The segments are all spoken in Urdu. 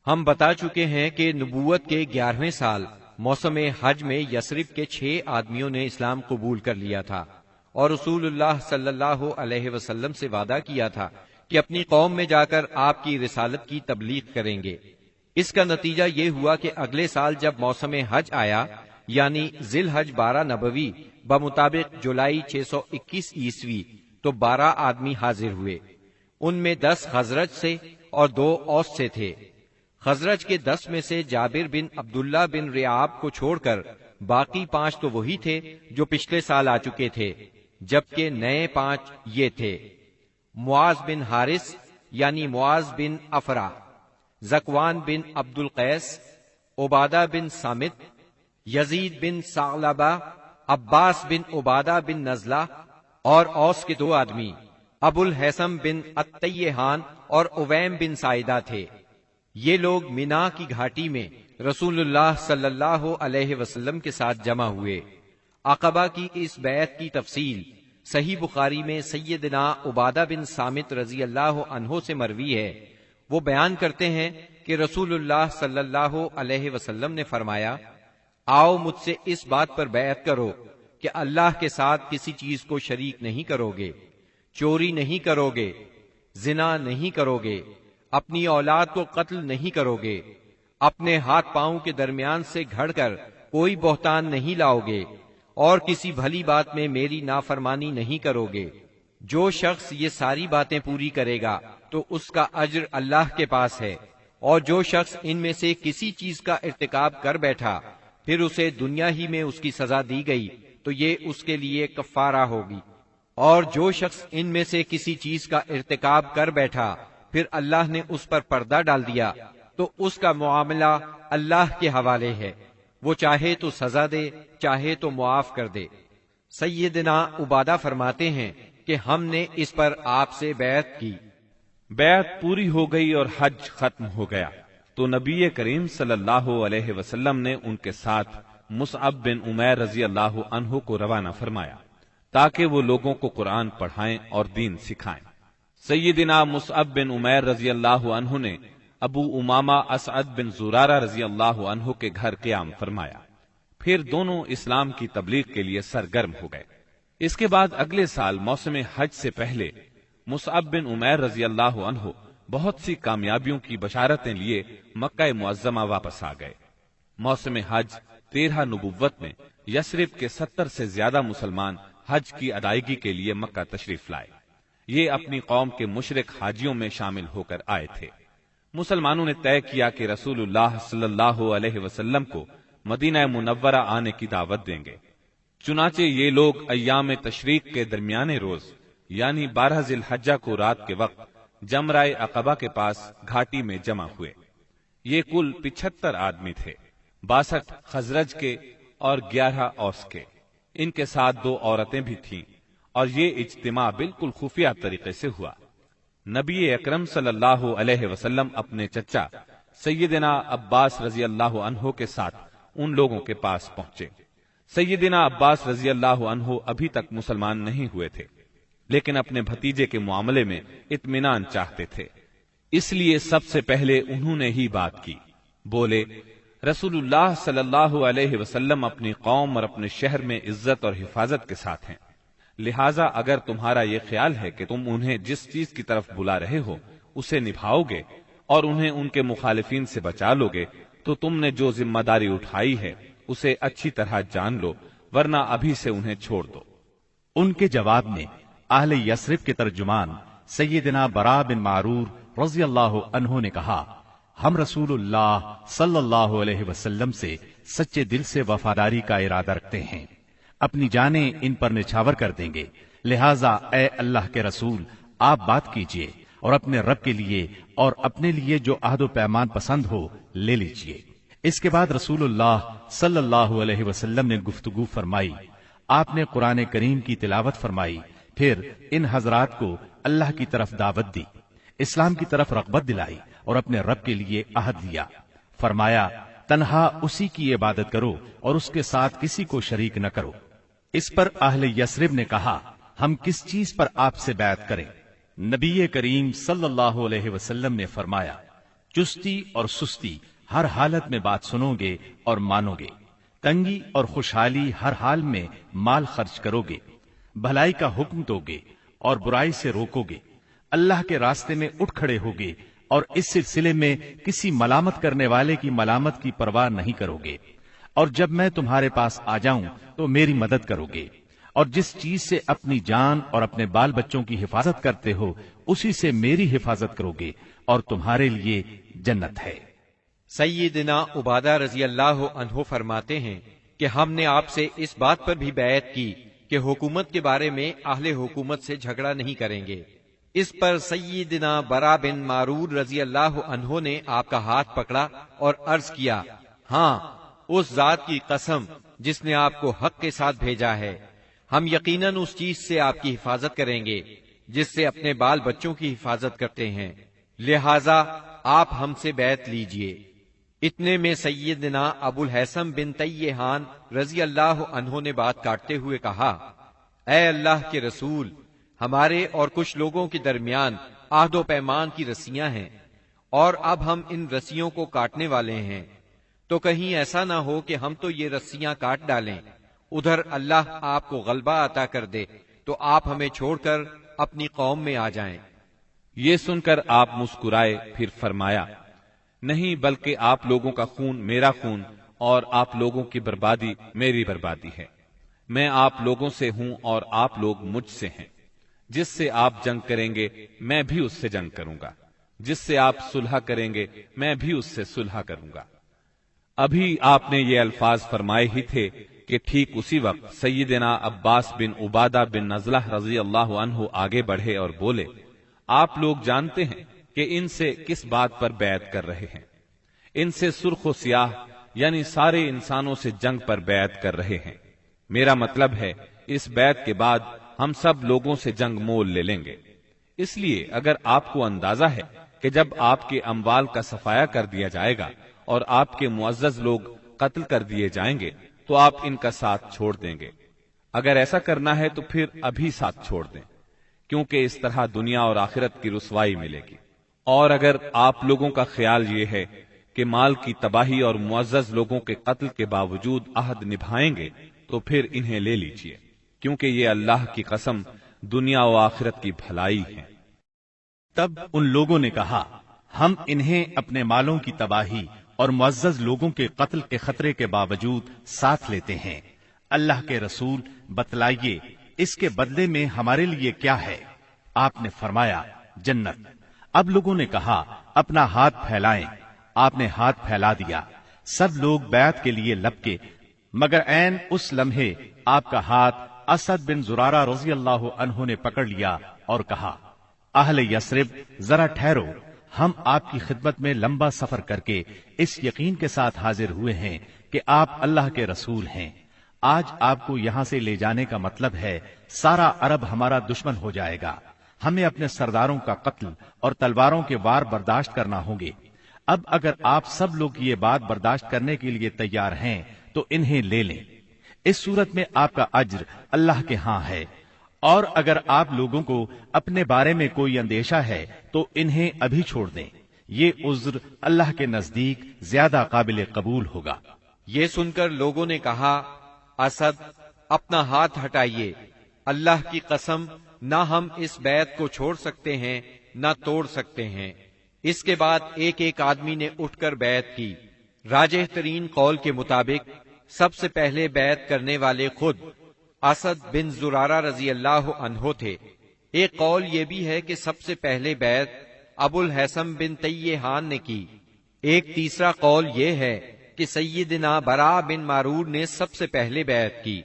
ہم بتا چکے ہیں کہ نبوت کے 11ویں سال موسم حج میں یثرب کے 6 آدمیوں نے اسلام قبول کر لیا تھا اور رسول اللہ صلی اللہ علیہ وسلم سے وعدہ کیا تھا کہ اپنی قوم میں جا کر آپ کی رسالت کی تبلیغ کریں گے۔ اس کا نتیجہ یہ ہوا کہ اگلے سال جب موسم حج آیا یعنی ذی الحج 12 نبوی بمطابق جولائی 621 عیسوی تو 12 آدمی حاضر ہوئے۔ ان میں 10 خزرج سے اور 2 اوس سے تھے۔ خزرج کے 10 میں سے جابر بن عبداللہ بن رعاب کو چھوڑ کر باقی 5 تو وہی تھے جو پچھلے سال آ چکے تھے، جبکہ نئے 5 یہ تھے: معاذ بن حارث یعنی معاذ بن افرا، زکوان بن عبد القیس، عبادہ بن صامت، یزید بن ثعلبہ، عباس بن عبادہ بن نزلہ، اور اوس کے 2 آدمی ابو الحیثم بن التیہان اور اویم بن سائدہ تھے۔ یہ لوگ مینا کی گھاٹی میں رسول اللہ صلی اللہ علیہ وسلم کے ساتھ جمع ہوئے۔ عقبہ کی اس بیعت کی تفصیل صحیح بخاری میں سیدنا عبادہ بن صامت رضی اللہ عنہ سے مروی ہے۔ وہ بیان کرتے ہیں کہ رسول اللہ صلی اللہ علیہ وسلم نے فرمایا، آؤ مجھ سے اس بات پر بیعت کرو کہ اللہ کے ساتھ کسی چیز کو شریک نہیں کرو گے، چوری نہیں کرو گے، زنا نہیں کرو گے، اپنی اولاد کو قتل نہیں کرو گے، اپنے ہاتھ پاؤں کے درمیان سے گھڑ کر کوئی بہتان نہیں لاؤ گے، اور کسی بھلی بات میں میری نافرمانی نہیں کرو گے۔ جو شخص یہ ساری باتیں پوری کرے گا تو اس کا اجر اللہ کے پاس ہے، اور جو شخص ان میں سے کسی چیز کا ارتکاب کر بیٹھا پھر اسے دنیا ہی میں اس کی سزا دی گئی تو یہ اس کے لیے کفارہ ہوگی، اور جو شخص ان میں سے کسی چیز کا ارتکاب کر بیٹھا پھر اللہ نے اس پر پردہ ڈال دیا تو اس کا معاملہ اللہ کے حوالے ہے، وہ چاہے تو سزا دے چاہے تو معاف کر دے۔ سیدنا عبادہ فرماتے ہیں کہ ہم نے اس پر آپ سے بیعت کی۔ بیعت پوری ہو گئی اور حج ختم ہو گیا تو نبی کریم صلی اللہ علیہ وسلم نے ان کے ساتھ مصعب بن عمیر رضی اللہ عنہ کو روانہ فرمایا تاکہ وہ لوگوں کو قرآن پڑھائیں اور دین سکھائیں۔ سیدنا مصعب بن عمیر رضی اللہ عنہ نے ابو امامہ اسعد بن زرارہ رضی اللہ عنہ کے گھر قیام فرمایا، پھر دونوں اسلام کی تبلیغ کے لیے سرگرم ہو گئے۔ اس کے بعد اگلے سال موسم حج سے پہلے مصعب بن عمیر رضی اللہ عنہ بہت سی کامیابیوں کی بشارتیں لیے مکہ معظمہ واپس آ گئے۔ موسم حج 13 نبوت میں یثرب کے 70 سے زیادہ مسلمان حج کی ادائیگی کے لیے مکہ تشریف لائے۔ یہ اپنی قوم کے مشرک حاجیوں میں شامل ہو کر آئے تھے۔ مسلمانوں نے طے کیا کہ رسول اللہ صلی اللہ علیہ وسلم کو مدینہ منورہ آنے کی دعوت دیں گے۔ چنانچہ یہ لوگ ایام تشریق کے درمیانے روز یعنی 12 ذی الحجہ کو رات کے وقت جمرہ عقبہ کے پاس گھاٹی میں جمع ہوئے۔ یہ کل 75 آدمی تھے، 62 خزرج کے اور 11 اوس کے۔ ان کے ساتھ 2 عورتیں بھی تھیں، اور یہ اجتماع بالکل خفیہ طریقے سے ہوا۔ نبی اکرم صلی اللہ علیہ وسلم اپنے چچا سیدنا عباس رضی اللہ عنہ کے ساتھ ان لوگوں کے پاس پہنچے۔ سیدنا عباس رضی اللہ عنہ ابھی تک مسلمان نہیں ہوئے تھے، لیکن اپنے بھتیجے کے معاملے میں اطمینان چاہتے تھے، اس لیے سب سے پہلے انہوں نے ہی بات کی۔ بولے، رسول اللہ صلی اللہ علیہ وسلم اپنی قوم اور اپنے شہر میں عزت اور حفاظت کے ساتھ ہیں، لہٰذا اگر تمہارا یہ خیال ہے کہ تم انہیں جس چیز کی طرف بلا رہے ہو اسے نبھاؤ گے اور انہیں ان کے مخالفین سے بچا لو گے تو تم نے جو ذمہ داری اٹھائی ہے اسے اچھی طرح جان لو، ورنہ ابھی سے انہیں چھوڑ دو۔ ان کے جواب میں اہل یثرب کے ترجمان سیدنا برا بن معرور رضی اللہ عنہ نے کہا، ہم رسول اللہ صلی اللہ علیہ وسلم سے سچے دل سے وفاداری کا ارادہ رکھتے ہیں، اپنی جانیں ان پر نچھاور کر دیں گے، لہٰذا اے اللہ کے رسول آپ بات کیجئے اور اپنے رب کے لیے اور اپنے لیے جو عہد و پیمان پسند ہو لے لیجئے۔ اس کے بعد رسول اللہ صلی اللہ علیہ وسلم نے گفتگو فرمائی، آپ نے قرآن کریم کی تلاوت فرمائی، پھر ان حضرات کو اللہ کی طرف دعوت دی، اسلام کی طرف رغبت دلائی اور اپنے رب کے لیے عہد لیا۔ فرمایا، تنہا اسی کی عبادت کرو اور اس کے ساتھ کسی کو شریک نہ کرو۔ اس پر اہل یثرب نے کہا، ہم کس چیز پر آپ سے بیعت کریں؟ نبی کریم صلی اللہ علیہ وسلم نے فرمایا، چستی اور سستی ہر حالت میں بات سنو گے اور مانو گے، تنگی اور خوشحالی ہر حال میں مال خرچ کرو گے، بھلائی کا حکم دو گے اور برائی سے روکو گے، اللہ کے راستے میں اٹھ کھڑے ہوگے اور اس سلسلے میں کسی ملامت کرنے والے کی ملامت کی پرواہ نہیں کرو گے، اور جب میں تمہارے پاس آ جاؤں تو میری مدد کرو گے، اور جس چیز سے اپنی جان اور اپنے بال بچوں کی حفاظت کرتے ہو اسی سے میری حفاظت کرو گے، اور تمہارے لیے جنت ہے۔ سیدنا عبادہ رضی اللہ عنہ فرماتے ہیں کہ ہم نے آپ سے اس بات پر بھی بیعت کی کہ حکومت کے بارے میں اہل حکومت سے جھگڑا نہیں کریں گے۔ اس پر سیدنا برا بن معرور رضی اللہ عنہ نے آپ کا ہاتھ پکڑا اور عرض کیا، ہاں اس ذات کی قسم جس نے آپ کو حق کے ساتھ بھیجا ہے، ہم یقیناً اس چیز سے آپ کی حفاظت کریں گے جس سے اپنے بال بچوں کی حفاظت کرتے ہیں، لہذا آپ ہم سے بیعت لیجئے۔ اتنے میں سیدنا ابو الحسن بن تیہان رضی اللہ عنہ نے بات کاٹتے ہوئے کہا، اے اللہ کے رسول، ہمارے اور کچھ لوگوں کے درمیان عہد و پیمان کی رسیاں ہیں، اور اب ہم ان رسیوں کو کاٹنے والے ہیں، تو کہیں ایسا نہ ہو کہ ہم تو یہ رسیاں کاٹ ڈالیں، ادھر اللہ آپ کو غلبہ عطا کر دے تو آپ ہمیں چھوڑ کر اپنی قوم میں آ جائیں۔ یہ سن کر آپ مسکرائے، پھر فرمایا، نہیں بلکہ آپ لوگوں کا خون میرا خون اور آپ لوگوں کی بربادی میری بربادی ہے۔ میں آپ لوگوں سے ہوں اور آپ لوگ مجھ سے ہیں۔ جس سے آپ جنگ کریں گے میں بھی اس سے جنگ کروں گا، جس سے آپ صلح کریں گے میں بھی اس سے صلح کروں گا۔ ابھی آپ نے یہ الفاظ فرمائے ہی تھے کہ ٹھیک اسی وقت سیدنا عباس بن عبادہ بن نزلہ رضی اللہ عنہ آگے بڑھے اور بولے، آپ لوگ جانتے ہیں کہ ان سے کس بات پر بیعت کر رہے ہیں؟ ان سے سرخ و سیاہ یعنی سارے انسانوں سے جنگ پر بیعت کر رہے ہیں۔ میرا مطلب ہے اس بیعت کے بعد ہم سب لوگوں سے جنگ مول لے لیں گے۔ اس لیے اگر آپ کو اندازہ ہے کہ جب آپ کے اموال کا صفایا کر دیا جائے گا اور آپ کے معزز لوگ قتل کر دیے جائیں گے تو آپ ان کا ساتھ چھوڑ دیں گے۔ اگر ایسا کرنا ہے تو پھر ابھی ساتھ چھوڑ دیں، کیونکہ اس طرح دنیا اور آخرت کی رسوائی ملے گی۔ اور اگر آپ لوگوں کا خیال یہ ہے کہ مال کی تباہی اور معزز لوگوں کے قتل کے باوجود عہد نبھائیں گے تو پھر انہیں لے لیجئے، کیونکہ یہ اللہ کی قسم دنیا و آخرت کی بھلائی ہے۔ تب ان لوگوں نے کہا، ہم انہیں اپنے مالوں کی تباہی اور معزز لوگوں کے قتل کے خطرے کے باوجود ساتھ لیتے ہیں۔ اللہ کے رسول بتلائیے اس کے بدلے میں ہمارے لیے کیا ہے؟ آپ نے فرمایا، جنت۔ اب لوگوں نے کہا، اپنا ہاتھ پھیلائیں۔ آپ نے ہاتھ پھیلا دیا، سب لوگ بیعت کے لیے لپکے، مگر عین اس لمحے آپ کا ہاتھ اسد بن زرارہ رضی اللہ عنہ نے پکڑ لیا اور کہا، اہل یثرب ذرا ٹھہرو، ہم آپ کی خدمت میں لمبا سفر کر کے اس یقین کے ساتھ حاضر ہوئے ہیں کہ آپ اللہ کے رسول ہیں۔ آج آپ کو یہاں سے لے جانے کا مطلب ہے سارا عرب ہمارا دشمن ہو جائے گا، ہمیں اپنے سرداروں کا قتل اور تلواروں کے وار برداشت کرنا ہوں گے۔ اب اگر آپ سب لوگ یہ بات برداشت کرنے کے لیے تیار ہیں تو انہیں لے لیں، اس صورت میں آپ کا اجر اللہ کے ہاں ہے، اور اگر آپ لوگوں کو اپنے بارے میں کوئی اندیشہ ہے تو انہیں ابھی چھوڑ دیں، یہ عذر اللہ کے نزدیک زیادہ قابل قبول ہوگا۔ یہ سن کر لوگوں نے کہا، اسد اپنا ہاتھ ہٹائیے، اللہ کی قسم نہ ہم اس بیعت کو چھوڑ سکتے ہیں نہ توڑ سکتے ہیں۔ اس کے بعد ایک ایک آدمی نے اٹھ کر بیعت کی۔ راجح ترین قول کے مطابق سب سے پہلے بیعت کرنے والے خود اسد بن زرارہ رضی اللہ عنہ تھے۔ ایک قول یہ بھی ہے کہ سب سے پہلے بیعت ابو الحسن بن تیہان نے کی۔ ایک تیسرا قول یہ ہے کہ سیدنا برا بن معرور نے سب سے پہلے بیعت کی۔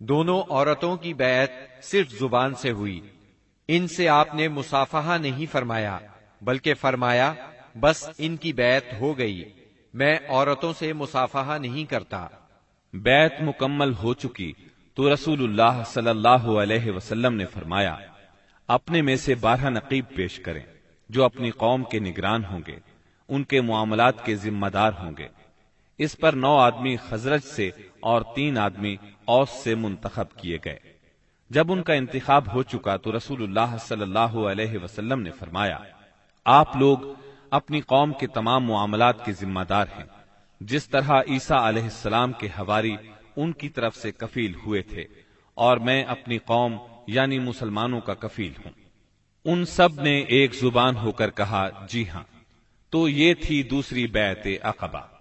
دونوں عورتوں کی بیعت صرف زبان سے ہوئی، ان سے آپ نے مصافحہ نہیں فرمایا، بلکہ فرمایا بس ان کی بیعت ہو گئی، میں عورتوں سے مصافحہ نہیں کرتا۔ بیعت مکمل ہو چکی تو رسول اللہ صلی اللہ علیہ وسلم نے فرمایا، اپنے میں سے 12 نقیب پیش کریں جو اپنی قوم کے نگران ہوں گے، ان کے معاملات کے ذمہ دار ہوں گے۔ اس پر 9 آدمی خزرج سے اور 3 آدمی اوس سے منتخب کیے گئے۔ جب ان کا انتخاب ہو چکا تو رسول اللہ صلی اللہ علیہ وسلم نے فرمایا، آپ لوگ اپنی قوم کے تمام معاملات کے ذمہ دار ہیں، جس طرح عیسیٰ علیہ السلام کے حواری ان کی طرف سے کفیل ہوئے تھے، اور میں اپنی قوم یعنی مسلمانوں کا کفیل ہوں۔ ان سب نے ایک زبان ہو کر کہا جی ہاں۔ تو یہ تھی دوسری بیعت عقبہ۔